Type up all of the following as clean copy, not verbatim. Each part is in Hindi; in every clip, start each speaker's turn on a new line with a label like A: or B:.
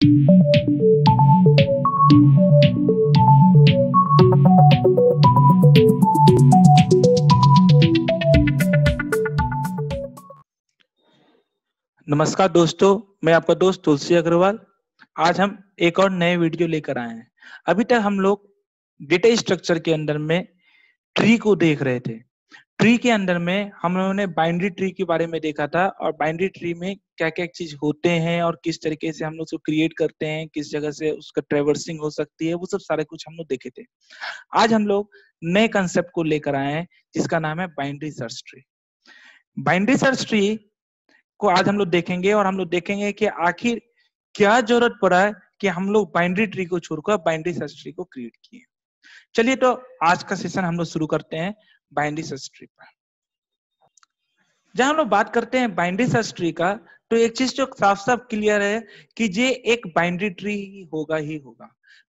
A: नमस्कार दोस्तों, मैं आपका दोस्त तुलसी अग्रवाल। आज हम एक और नए वीडियो लेकर आए हैं। अभी तक हम लोग डेटा स्ट्रक्चर के अंदर में ट्री को देख रहे थे। ट्री के अंदर में हम लोगों ने बाइनरी ट्री के बारे में देखा था और बाइनरी ट्री में क्या-क्या चीज होते हैं और किस तरीके से हम लोग उसको क्रिएट करते हैं, किस जगह से उसका ट्रैवर्सिंग हो सकती है, वो सब सारा कुछ हम लोग देखे थे। आज हम लोग नए कंसेप्ट को लेकर आए हैं जिसका नाम है binary search tree. Binary search tree को आज हम लोग देखेंगे और हम लोग देखेंगे कि आखिर क्या जरूरत पड़ा है कि हम लोग बाइनरी ट्री को छोड़कर बाइनरी सर्च ट्री को क्रिएट किए। चलिए तो आज का सेशन हम लोग शुरू करते हैं बाइनरी सर्च ट्री पर। जब हम लोग बात करते हैं बाइनरी सर्च ट्री का, तो एक चीज जो साफ साफ क्लियर है कि ये एक बाइनरी ट्री ही होगा।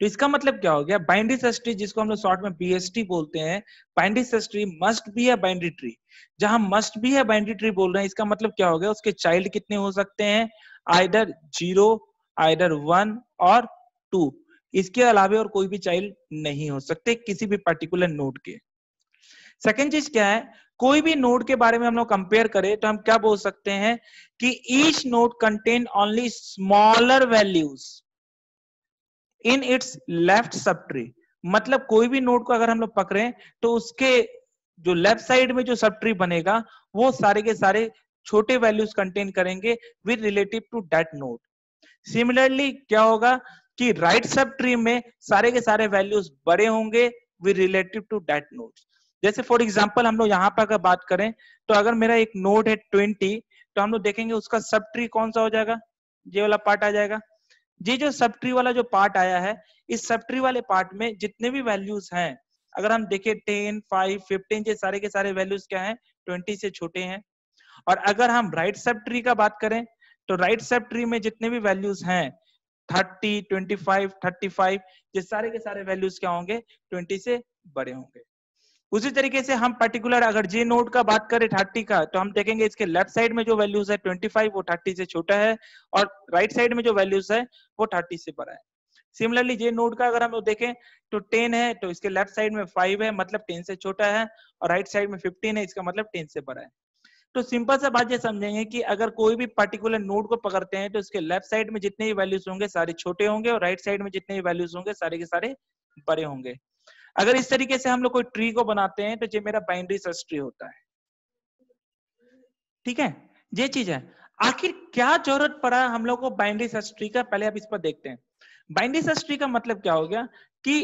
A: तो इसका मतलब क्या हो गया, बाइनरी सर्च ट्री जिसको हम लोग शॉर्ट में बीएसटी बोलते हैं, binary search tree must be है बाइनरी ट्री। जहां मस्ट बी है बाइनरी ट्री बोल रहे हैं, इसका मतलब क्या हो गया, उसके चाइल्ड कितने हो सकते हैं, आइदर 0, आइदर 1 और 2। इसके अलावा और कोई भी चाइल्ड नहीं हो सकते किसी भी पर्टिकुलर नोड के। सेकेंड चीज क्या है, कोई भी नोड के बारे में हम लोग कंपेयर करें तो हम क्या बोल सकते हैं कि each node contain only smaller values in its left sub tree. मतलब कोई भी नोड को अगर हम लोग पकड़े तो उसके जो लेफ्ट साइड में जो सब ट्री बनेगा वो सारे के सारे छोटे वैल्यूज कंटेन करेंगे with relative to that node. Similarly क्या होगा कि राइट सब ट्री में सारे के सारे वैल्यूज बड़े होंगे with relative to that node. जैसे फॉर एग्जांपल हम लोग यहाँ पर अगर बात करें तो अगर मेरा एक नोड है 20, तो हम लोग देखेंगे उसका सब ट्री कौन सा हो जाएगा, ये वाला पार्ट आ जाएगा। ये जो सब ट्री वाला जो पार्ट आया है, इस सब ट्री वाले पार्ट में जितने भी वैल्यूज हैं, अगर हम देखें 10, 5, 15, ये सारे के सारे वैल्यूज क्या हैं, 20 से छोटे हैं। और अगर हम राइट सब ट्री का बात करें तो राइट सब ट्री में जितने भी वैल्यूज हैं 30, 25, 35, ये सारे के सारे वैल्यूज क्या होंगे, 20 से बड़े होंगे। उसी तरीके से हम पर्टिकुलर अगर जे नोड का बात करें 30 का, तो हम देखेंगे इसके लेफ्ट साइड में जो वैल्यूज है 25, वो 30 से छोटा है और राइट साइड में जो वैल्यूज है वो 30 से बड़ा है। सिमिलरली जे नोड का अगर हम लोग देखें तो 10 है तो इसके लेफ्ट साइड में 5 है, मतलब 10 से छोटा है, और राइट साइड में 15 है, इसका मतलब 10 से बड़ा है। तो सिंपल सा बात ये समझेंगे कि अगर कोई भी पर्टिकुलर नोड को पकड़ते हैं तो इसके लेफ्ट साइड में जितने भी वैल्यूज होंगे सारे छोटे होंगे और राइट साइड में जितने भी वैल्यूज होंगे सारे के सारे बड़े होंगे। अगर इस तरीके से हम लोग कोई ट्री को बनाते हैं तो ये मेरा बाइनरी सर्च ट्री होता है। ठीक है, ये चीज है। आखिर क्या जरूरत पड़ा हम लोग को बाइनरी सर्च ट्री का, पहले आप इस पर देखते हैं। बाइनरी सर्च ट्री का मतलब क्या हो गया कि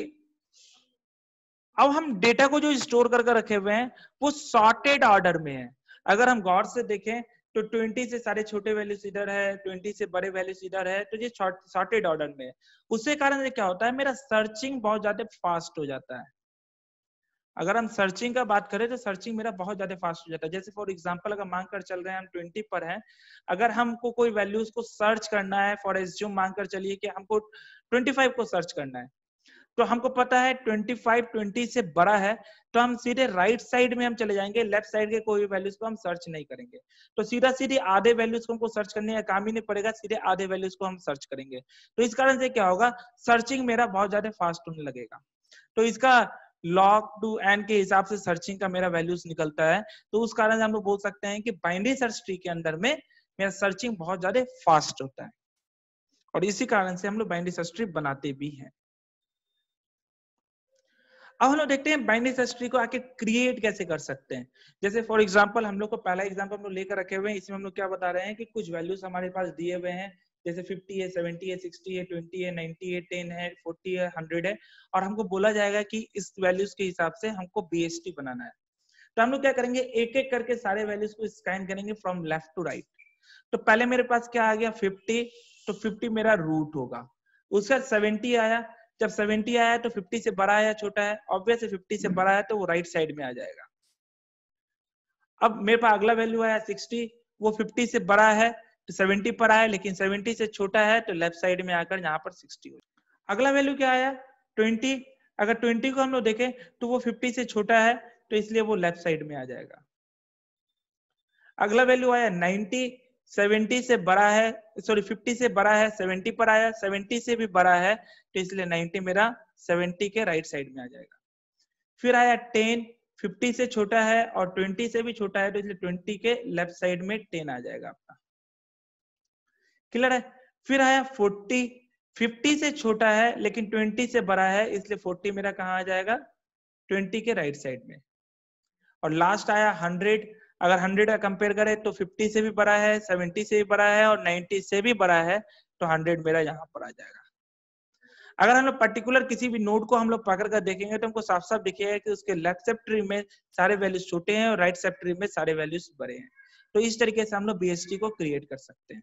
A: अब हम डेटा को जो स्टोर करके रखे हुए हैं वो सॉर्टेड ऑर्डर में है। अगर हम गौर से देखें तो 20 से सारे छोटे वैल्यूज इधर है, 20 से बड़े वैल्यूज इधर है, तो ये सॉर्टेड ऑर्डर में है। उसके कारण से क्या होता है, मेरा सर्चिंग बहुत ज्यादा फास्ट हो जाता है। अगर हम सर्चिंग का बात करें तो सर्चिंग मेरा बहुत ज्यादा फास्ट हो जाता है। जैसे फॉर एग्जांपल अगर मांग कर चल रहे हैं हम 20 पर हैं, अगर हमको कोई वैल्यूज को सर्च करना है, फॉर एज्यूम मांग कर चलिए कि हमको 25 को सर्च करना है, तो हमको पता है 25 20 से बड़ा है, तो हम सीधे राइट साइड में हम चले जाएंगे, लेफ्ट साइड के कोई वैल्यूज को हम सर्च नहीं करेंगे। तो सीधा सीधे आधे वैल्यूज को हमको सर्च करने का काम ही नहीं पड़ेगा, सीधे आधे वैल्यूज को हम सर्च करेंगे। तो इस कारण से क्या होगा, सर्चिंग मेरा बहुत ज्यादा फास्ट होने लगेगा। तो इसका लॉग टू एन के हिसाब से सर्चिंग का मेरा वैल्यूज निकलता है। तो उस कारण से हम लोग बोल सकते हैं कि बाइनरी सर्च ट्री के अंदर में मेरा सर्चिंग बहुत ज्यादा फास्ट होता है, और इसी कारण से हम लोग बाइनरी सर्च ट्री बनाते भी हैं। अब हम लोग देखते हैं बाइनरी सर्च ट्री को आके क्रिएट कैसे कर सकते हैं। जैसे फॉर एग्जांपल हम लोग को पहला एग्जांपल हम लोग लेकर रखे हुए हैं, इसमें हम लोग क्या बता रहे हैं कि कुछ वैल्यूज हमारे पास दिए हुए हैं, जैसे 50 है, 70 है, 60 है, 20 है, 90 है, 10 है, 40 है, 100 है, और हमको बोला जाएगा कि इस वैल्यूज के हिसाब से हमको बीएसटी बनाना है। तो हम लोग क्या करेंगे, एक एक करके सारे वैल्यूज को स्कैन करेंगे फ्रॉम लेफ्ट टू राइट। तो पहले मेरे पास क्या आ गया 50, तो 50 मेरा रूट होगा। उसका 70 आया, जब 70 आया तो 50 से बड़ा है या छोटा है, ऑब्वियस है 50 से बड़ा है तो वो राइट साइड में आ जाएगा। अब मेरे पास अगला वैल्यू आया 60, वो 50 से बड़ा है तो 70 पर आया, लेकिन 70 से छोटा है तो लेफ्ट साइड में आकर यहाँ पर 60 हो। अगला वैल्यू क्या आया 20, अगर 20 को हम लोग देखें तो वो 50 से छोटा है तो इसलिए वो लेफ्ट साइड में आ जाएगा। अगला वैल्यू आया 90, 70 से बड़ा है, सॉरी 50 से बड़ा है, 70 पर आया, 70 से भी बड़ा है, तो इसलिए 90 मेरा 70 के राइट साइड में आ जाएगा। फिर आया 10, 50 से छोटा है और 20 से भी छोटा है, तो इसलिए 20 के लेफ्ट साइड में 10 आ जाएगा आपका। क्लियर है? फिर आया 40, 50 से छोटा है लेकिन 20 से बड़ा है, इसलिए 40 मेरा कहाँ आ जाएगा? 20 के राइट साइड में। और लास्ट आया 100, अगर 100 का कंपेयर करें तो 50 से भी बड़ा है, 70 से भी बड़ा है और 90 से भी बड़ा है, तो 100 मेरा यहाँ पर आ जाएगा। अगर हम लोग पर्टिकुलर किसी भी नोड को हम लोग पकड़ कर देखेंगे तो हमको साफ साफ दिखेगा कि उसके लेफ्ट सब ट्री में सारे वैल्यूज छोटे हैं और राइट सब ट्री में सारे वैल्यूज बड़े हैं। तो इस तरीके से हम लोग बीएसटी को क्रिएट कर सकते हैं।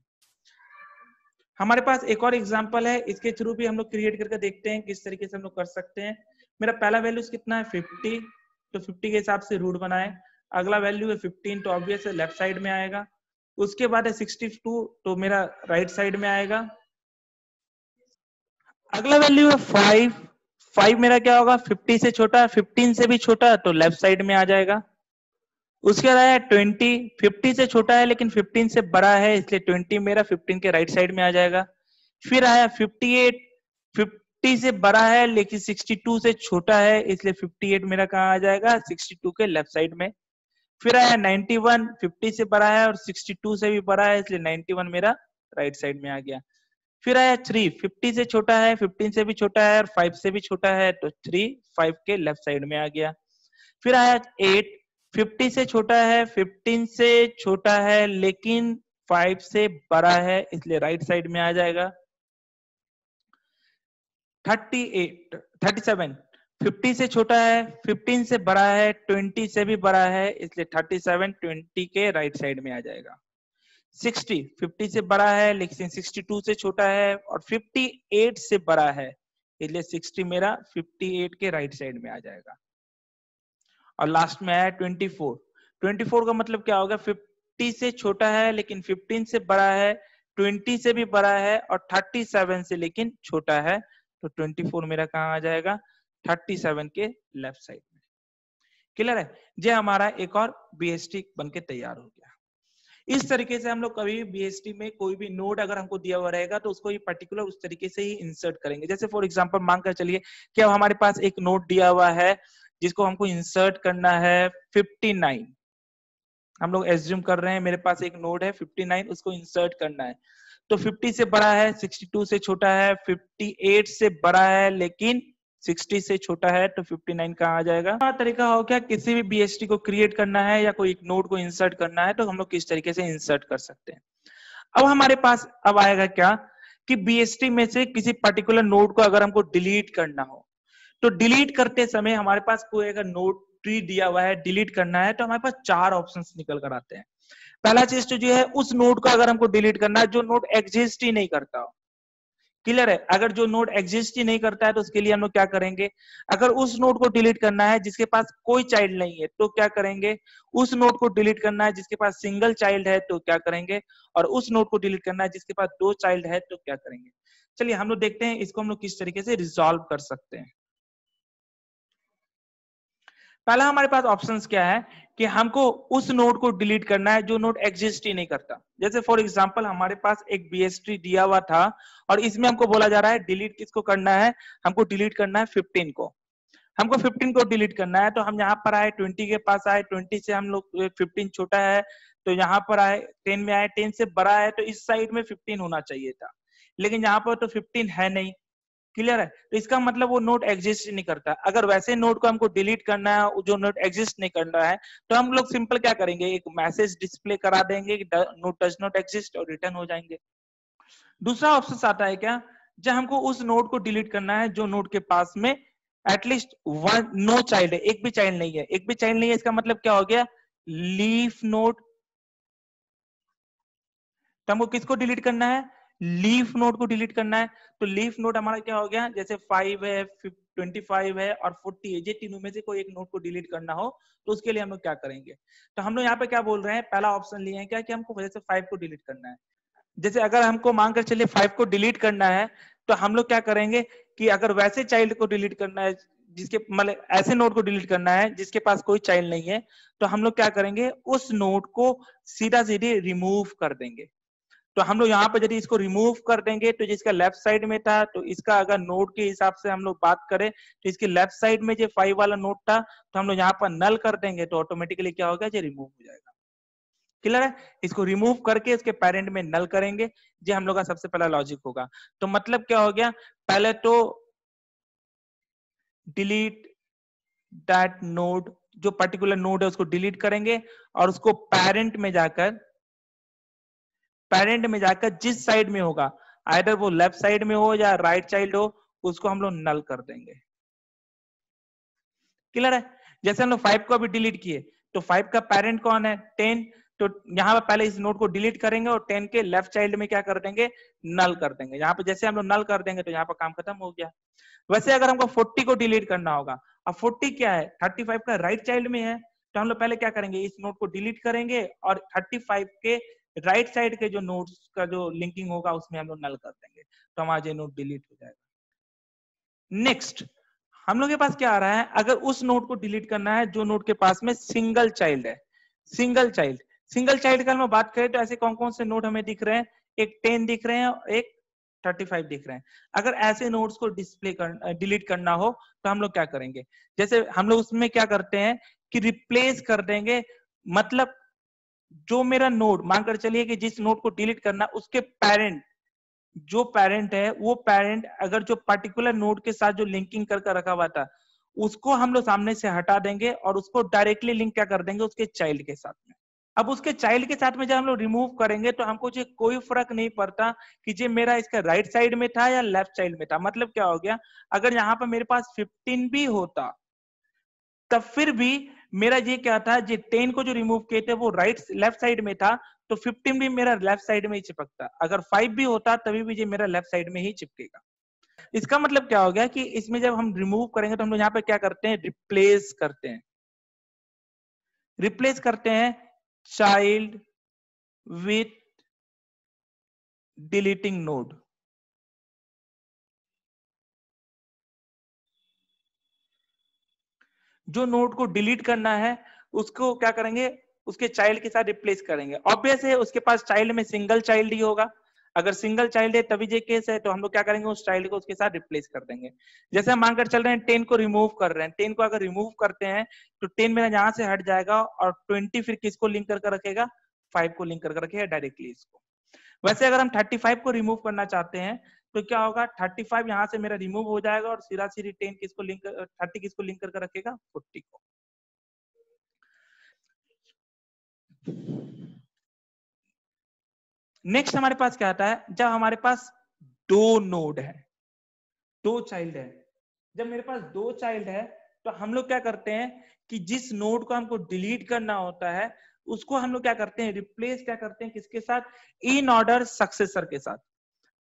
A: हमारे पास एक और एग्जांपल है, इसके थ्रू भी हम लोग क्रिएट करके देखते हैं किस तरीके से हम लोग कर सकते हैं। मेरा पहला वैल्यूज कितना है? 50, तो 50 के हिसाब से रूट बनाए। अगला वैल्यू है 15, तो ऑब्वियस है लेफ्ट साइड में आएगा। उसके बाद है 62, तो मेरा राइट साइड में आएगा। अगला वैल्यू है 5, 5 मेरा क्या होगा? 50 से छोटा, 15 से भी छोटा, तो लेफ्ट साइड में आ जाएगा। उसके बाद आया 20, 50 से छोटा है लेकिन 15 से बड़ा है, इसलिए 20 मेरा 15 के राइट साइड में आ जाएगा। फिर आया 58, 50 से बड़ा है लेकिन 62 से छोटा है, इसलिए 58 मेरा कहाँ आ जाएगा? 62 के लेफ्ट साइड में। फिर आया 91, 50 से बड़ा है और 62 से भी बड़ा है, इसलिए 91 मेरा राइट साइड में आ गया। फिर आया 3, 50 से छोटा है, 15 से भी छोटा है और 5 से भी छोटा है, तो 3 5 के लेफ्ट साइड में आ गया। फिर आया 8, 50 से छोटा है, 15 से छोटा है लेकिन 5 से बड़ा है, इसलिए राइट साइड में आ जाएगा। 38, 37, 50 से छोटा है, 15 से बड़ा है, 20 से भी बड़ा है, इसलिए 37 20 के राइट साइड में आ जाएगा। 60, 50 से बड़ा है लेकिन 62 से छोटा है और 58 से बड़ा है, इसलिए 60 मेरा 58 के राइट साइड में आ जाएगा। और लास्ट में आया 24, 24 का मतलब क्या होगा? 50 से छोटा है लेकिन 15 से बड़ा है, 20 से भी बड़ा है और 37 से लेकिन छोटा है, तो 24 मेरा कहाँ आ जाएगा? 37 के लेफ्ट साइड में। क्लियर है? ये हमारा एक और बीएसटी बनके तैयार हो गया। इस तरीके से हम लोग कभी भी बीएसटी में कोई भी नोड अगर हमको दिया हुआ रहेगा तो उसको ये पर्टिकुलर उस तरीके से ही इंसर्ट करेंगे। जैसे फॉर एग्जांपल मान कर चलिए कि अब हमारे पास एक नोड दिया हुआ है जिसको हमको इंसर्ट करना है 59। हम लोग एज्यूम कर रहे हैं मेरे पास एक नोड है 59, उसको इंसर्ट करना है। तो 50 से बड़ा है, 62 से छोटा है, 58 से बड़ा है लेकिन 60 से छोटा है, तो 59 कहाँ आ जाएगा? तरीका हो क्या, किसी भी बीएसटी को क्रिएट करना है या कोई एक नोड को इंसर्ट करना है तो हम लोग किस तरीके से इंसर्ट कर सकते हैं। अब हमारे पास अब आएगा क्या कि बीएसटी में से किसी पर्टिकुलर नोड को अगर हमको डिलीट करना हो तो डिलीट करते समय हमारे पास कोई अगर नोड ट्री दिया हुआ है, डिलीट करना है, तो हमारे पास 4 ऑप्शंस निकल कर आते हैं। पहला चीज तो जो है उस नोड को अगर हमको डिलीट करना है जो नोड एग्जिस्ट ही नहीं करता हो। क्लियर है? अगर जो नोड एग्जिस्ट ही नहीं करता है तो उसके लिए हम लोग क्या करेंगे? अगर उस नोड को डिलीट करना है जिसके पास कोई चाइल्ड नहीं है तो क्या करेंगे? उस नोड को डिलीट करना है जिसके पास सिंगल चाइल्ड है तो क्या करेंगे? और उस नोड को डिलीट करना है जिसके पास 2 चाइल्ड है तो क्या करेंगे? चलिए हम लोग देखते हैं इसको हम लोग किस तरीके से रिजॉल्व कर सकते हैं। पहला हमारे पास ऑप्शंस क्या है कि हमको उस नोड को डिलीट करना है जो नोड एग्जिस्ट ही नहीं करता। जैसे फॉर एग्जांपल हमारे पास एक बीएसटी दिया हुआ था और इसमें हमको बोला जा रहा है डिलीट किसको करना है? हमको डिलीट करना है 15 को। हमको 15 को डिलीट करना है तो हम यहाँ पर आए 20 के पास आए, 20 से हम लोग 15 छोटा है तो यहाँ पर आए 10 में आए, 10 से बड़ा है तो इस साइड में 15 होना चाहिए था, लेकिन यहाँ पर तो 15 है नहीं। क्लियर है? तो इसका मतलब वो नोड एग्जिस्ट नहीं करता। अगर वैसे नोड को हमको डिलीट करना है जो नोड एग्जिस्ट नहीं करना है तो हम लोग सिंपल क्या करेंगे? एक मैसेज डिस्प्ले करा देंगे कि नोड डज नॉट एग्जिस्ट और रिटर्न हो जाएंगे। दूसरा ऑप्शन आता है क्या, जब हमको उस नोड को डिलीट करना है जो नोड के पास में एटलीस्ट वन नो चाइल्ड है, एक भी चाइल्ड नहीं है। एक भी चाइल्ड नहीं है इसका मतलब क्या हो गया? Leaf node. तो हमको किसको डिलीट करना है? लीफ नोड को डिलीट करना है। तो लीफ नोड हमारा क्या हो गया? जैसे 5 है, 25 है और 40 है, ये तीनों में से कोई एक नोड को डिलीट करना हो तो उसके लिए हम लोग क्या करेंगे? तो हम लोग यहाँ पे क्या बोल रहे हैं, पहला ऑप्शन लिए हैं क्या कि हमको जैसे 5 को डिलीट करना है। जैसे अगर हमको मान कर चलिए 5 को डिलीट करना है तो हम लोग क्या करेंगे कि अगर वैसे चाइल्ड को डिलीट करना है जिसके मतलब ऐसे नोड को डिलीट करना है जिसके पास कोई चाइल्ड नहीं है तो हम लोग क्या करेंगे? उस नोड को सीधा सीधे रिमूव कर देंगे। तो हम लोग यहाँ पर यदि इसको रिमूव कर देंगे तो जिसका लेफ्ट साइड में था, तो इसका अगर नोड के हिसाब से हम लोग बात करें तो इसके लेफ्ट साइड में जो 5 वाला नोड था, तो हम लोग यहाँ पर नल कर देंगे तो ऑटोमेटिकली क्या होगा, ये रिमूव हो जाएगा। क्लियर है? इसको रिमूव करके इसके पेरेंट में नल करेंगे, ये हम लोग का सबसे पहला लॉजिक होगा। तो मतलब क्या हो गया, पहले तो डिलीट दैट नोड, जो पर्टिकुलर नोड है उसको डिलीट करेंगे और उसको पेरेंट में जाकर जिस साइड में होगा, आइदर वो लेफ्ट साइड में हो या राइट चाइल्ड हो, उसको हम लोग नल कर देंगे। क्लियर है? जैसे हम लोग 5 को अभी डिलीट किए, तो 5 का पेरेंट कौन है, 10, तो यहाँ पर पहले इस नोड को डिलीट करेंगे और 10 के लेफ्ट चाइल्ड में क्या कर देंगे, नल कर देंगे। यहाँ पे जैसे हम लोग नल कर देंगे तो यहाँ पर काम खत्म हो गया। वैसे अगर हमको 40 को डिलीट करना होगा, अब 40 क्या है, 35 का राइट चाइल्ड में है, तो हम लोग पहले क्या करेंगे, इस नोड को डिलीट करेंगे और 35 के राइट साइड के जो नोड्स का जो लिंकिंग होगा उसमें हम लोग नल कर देंगे, तो हमारा ये नोड डिलीट हो जाएगा। नेक्स्ट हम लोग के पास क्या आ रहा है, अगर उस नोड को डिलीट करना है जो नोड के पास में सिंगल चाइल्ड है, सिंगल चाइल्ड का हम बात करें तो ऐसे कौन कौन से नोड हमें दिख रहे हैं, एक 10 दिख रहे हैं और एक 35 दिख रहे हैं। अगर ऐसे नोड्स को डिलीट करना हो तो हम लोग क्या करेंगे, जैसे हम लोग उसमें क्या करते हैं कि रिप्लेस कर देंगे, मतलब जो मेरा नोड मानकर चलिए कि जिस नोड को डिलीट करना उसके पेरेंट, जो पेरेंट है वो पेरेंट अगर जो पर्टिकुलर नोड के साथ जो लिंकिंग करके रखा हुआ था उसको हम लोग सामने से हटा देंगे और उसको डायरेक्टली लिंक क्या कर देंगे उसके चाइल्ड के साथ में। अब उसके चाइल्ड के साथ में जब हम लोग रिमूव करेंगे तो हमको जो कोई फर्क नहीं पड़ता कि ये मेरा इसका राइट साइड में था या लेफ्ट साइड में था। मतलब क्या हो गया, अगर यहाँ पर मेरे पास 15 भी होता तब फिर भी मेरा ये क्या था, ये 10 को जो रिमूव किए थे वो लेफ्ट साइड में था, तो 15 भी मेरा लेफ्ट साइड में ही चिपकता। अगर 5 भी होता तभी भी ये मेरा लेफ्ट साइड में ही चिपकेगा। इसका मतलब क्या हो गया कि इसमें जब हम रिमूव करेंगे तो हम लोग यहाँ पे क्या करते हैं, रिप्लेस करते हैं चाइल्ड विथ डिलीटिंग नोड। जो नोड को डिलीट करना है उसको क्या करेंगे, उसके चाइल्ड के साथ रिप्लेस करेंगे। ऑब्वियस है उसके पास चाइल्ड में सिंगल चाइल्ड ही होगा, अगर सिंगल चाइल्ड है तभी ये केस है, तो हम लोग क्या करेंगे उस चाइल्ड को उसके साथ रिप्लेस कर देंगे। जैसे हम मानकर चल रहे हैं 10 को रिमूव कर रहे हैं, 10 को अगर रिमूव करते हैं तो 10 मेरा यहाँ से हट जाएगा और 20 फिर किसको लिंक करके रखेगा, 5 को लिंक करके रखेगा डायरेक्टली इसको। वैसे अगर हम 35 को रिमूव करना चाहते हैं तो क्या होगा, 35 यहाँ से मेरा रिमूव हो जाएगा और सीधा सीधी 10 किसको लिंक 30 किसको लिंक करके रखेगा, 40 को। नेक्स्ट हमारे पास क्या आता है, जब हमारे पास दो नोड है, दो चाइल्ड है, जब मेरे पास दो चाइल्ड है तो हम लोग क्या करते हैं कि जिस नोड को हमको डिलीट करना होता है उसको हम लोग क्या करते हैं, रिप्लेस क्या करते हैं किसके साथ, इन ऑर्डर सक्सेसर के साथ।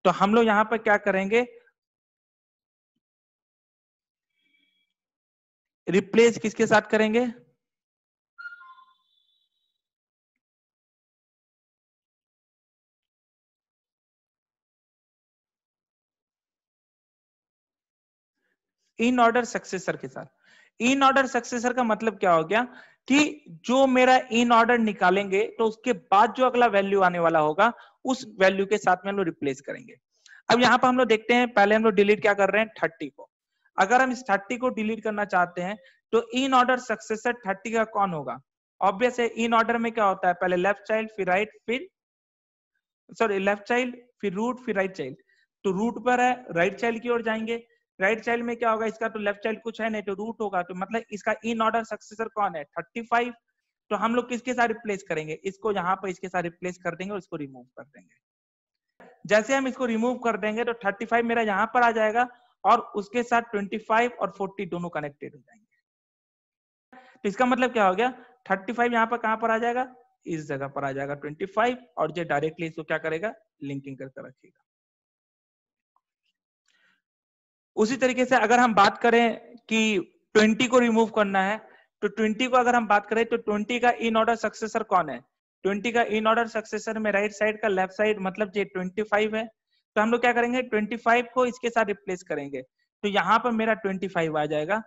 A: तो हम लोग यहां पर क्या करेंगे, रिप्लेस किसके साथ करेंगे, इन ऑर्डर सक्सेसर के साथ। इन ऑर्डर सक्सेसर का मतलब क्या हो गया कि जो मेरा इन ऑर्डर निकालेंगे तो उसके बाद जो अगला वैल्यू आने वाला होगा उस वैल्यू के साथ में हम लोग रिप्लेस करेंगे। अब यहाँ पर हम लोग देखते हैं, पहले हम लोग डिलीट क्या कर रहे हैं, 30 को। अगर हम इस 30 को डिलीट करना चाहते हैं तो इन ऑर्डर सक्सेसर 30 का कौन होगा, ऑब्वियस है इन ऑर्डर में क्या होता है, पहले लेफ्ट चाइल्ड फिर राइट, फिर सॉरी लेफ्ट चाइल्ड फिर रूट फिर राइट चाइल्ड। तो रूट पर है, राइट चाइल्ड की ओर जाएंगे, राइट चाइल्ड में क्या होगा, इसका तो लेफ्ट चाइल्ड कुछ है नहीं तो रूट होगा, तो मतलब इसका इन ऑर्डर सक्सेसर कौन है, 35। तो हम लोग किसके साथ रिप्लेस करेंगे, इसको यहाँ पर इसके साथ रिप्लेस कर देंगे और इसको रिमूव कर देंगे। जैसे हम इसको रिमूव कर देंगे तो 35 मेरा यहाँ पर आ जाएगा और उसके साथ 25 और 40 दोनों कनेक्टेड हो जाएंगे। तो इसका मतलब क्या हो गया, 35 यहाँ पर कहां पर आ जाएगा, इस जगह पर आ जाएगा 25 और जो डायरेक्टली इसको क्या करेगा, लिंकिंग करके रखेगा। उसी तरीके से अगर हम बात करें कि 20 को रिमूव करना है तो 20 को अगर हम बात करें तो 20 का इन ऑर्डर सक्सेसर कौन है, 20 का इन ऑर्डर सक्सेसर में राइट साइड का लेफ्ट साइड मतलब ये 25 है। तो हम लोग क्या करेंगे, 25 को इसके साथ रिप्लेस करेंगे, तो यहाँ पर मेरा 25 आ जाएगा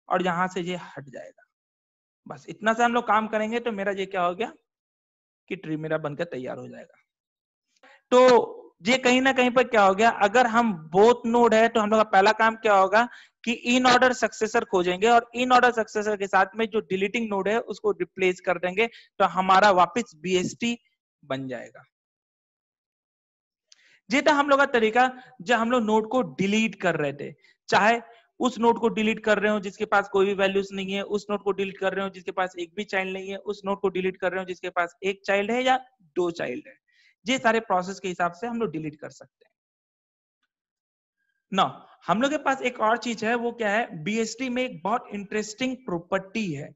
A: और यहां से ये हट जाएगा। बस इतना से हम लोग काम करेंगे तो मेरा ये क्या हो गया कि ट्री मेरा बनकर तैयार हो जाएगा। तो ये कहीं ना कहीं पर क्या हो गया, अगर हम बोथ नोड है तो हम लोग का पहला काम क्या होगा कि इन ऑर्डर सक्सेसर खोजेंगे और इन ऑर्डर सक्सेसर के साथ में जो डिलीटिंग नोड है उसको रिप्लेस कर देंगे, तो हमारा वापस बीएसटी बन जाएगा। ये था हम लोग का तरीका जब हम लोग नोड को डिलीट कर रहे थे, चाहे उस नोड को डिलीट कर रहे हो जिसके पास कोई भी वैल्यूज नहीं है, उस नोड को डिलीट कर रहे हो जिसके पास एक भी चाइल्ड नहीं है, उस नोड को डिलीट कर रहे हो जिसके पास एक चाइल्ड है या दो चाइल्ड है। ये सारे प्रोसेस के हिसाब से हम लोग डिलीट कर सकते हैं ना। हम लोग के पास एक और चीज है, वो क्या है, बीएसटी में एक बहुत इंटरेस्टिंग प्रॉपर्टी है।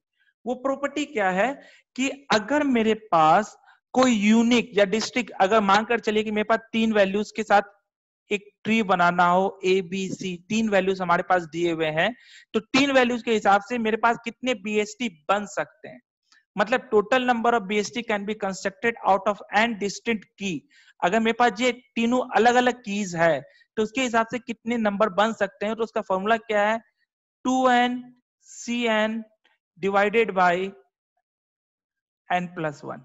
A: वो प्रॉपर्टी क्या है कि अगर मेरे पास कोई यूनिक या डिस्ट्रिक्ट, अगर मानकर चलिए कि मेरे पास 3 वैल्यूज के साथ एक ट्री बनाना हो, ए बी सी, 3 वैल्यूज हमारे पास दिए हुए हैं, तो 3 वैल्यूज के हिसाब से मेरे पास कितने बीएसटी बन सकते हैं, मतलब total number of BST can be constructed out of n distinct key. अगर मेरे पास ये तीनों अलग अलग कीज है तो उसके हिसाब से कितने नंबर बन सकते हैं, तो उसका फॉर्मूला क्या है, 2n cn divided by n+1।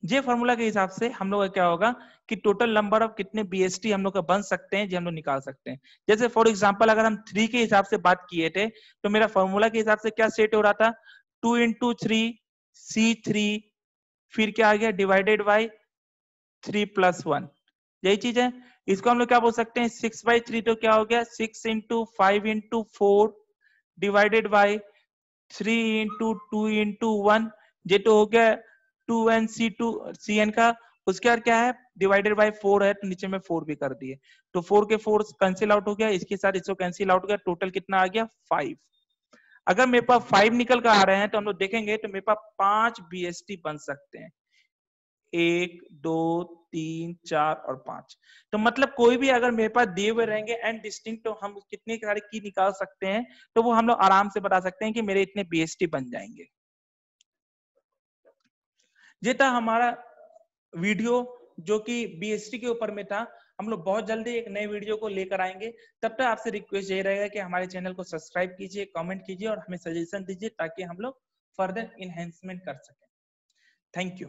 A: ये फॉर्मूला के हिसाब से हम लोग का क्या होगा कि टोटल नंबर ऑफ कितने बीएसटी हम लोग का बन सकते हैं, जो हम लोग निकाल सकते हैं। जैसे फॉर एग्जांपल अगर हम 3 के हिसाब से बात किए थे तो मेरा फॉर्मूला के हिसाब से क्या सेट हो रहा था, 2 × 3 C3, फिर क्या आ गया डिवाइडेड बाई 3+1, यही चीज है। इसको हम लोग क्या बोल सकते हैं, 6/3 तो क्या हो गया 6 × 5 × 4 डिवाइडेड बाई 3 × 2 × 1, ये तो हो गया 2n cn का। उसके बाद क्या है डिवाइडेड बाई 4 है तो नीचे में 4 भी कर दिए, तो 4 के 4 कैंसिल आउट हो गया, इसके साथ इसको कैंसिल आउट हो गया, टोटल कितना आ गया 5। अगर मेरे पास 5 निकल कर आ रहे हैं तो हम लोग देखेंगे तो मेरे पास 5 बीएसटी बन सकते हैं, 1 2 3 4 और 5। तो मतलब कोई भी अगर मेरे पास दिए हुए रहेंगे एंड डिस्टिंक्ट, तो हम कितने सारे की निकाल सकते हैं, तो वो हम लोग आराम से बता सकते हैं कि मेरे इतने बीएसटी बन जाएंगे। ये था हमारा वीडियो जो कि बीएसटी के ऊपर में था। हम लोग बहुत जल्दी एक नए वीडियो को लेकर आएंगे, तब तक आपसे रिक्वेस्ट ये रहेगा कि हमारे चैनल को सब्सक्राइब कीजिए, कमेंट कीजिए और हमें सजेशन दीजिए ताकि हम लोग फर्दर इनहेंसमेंट कर सकें। Thank you.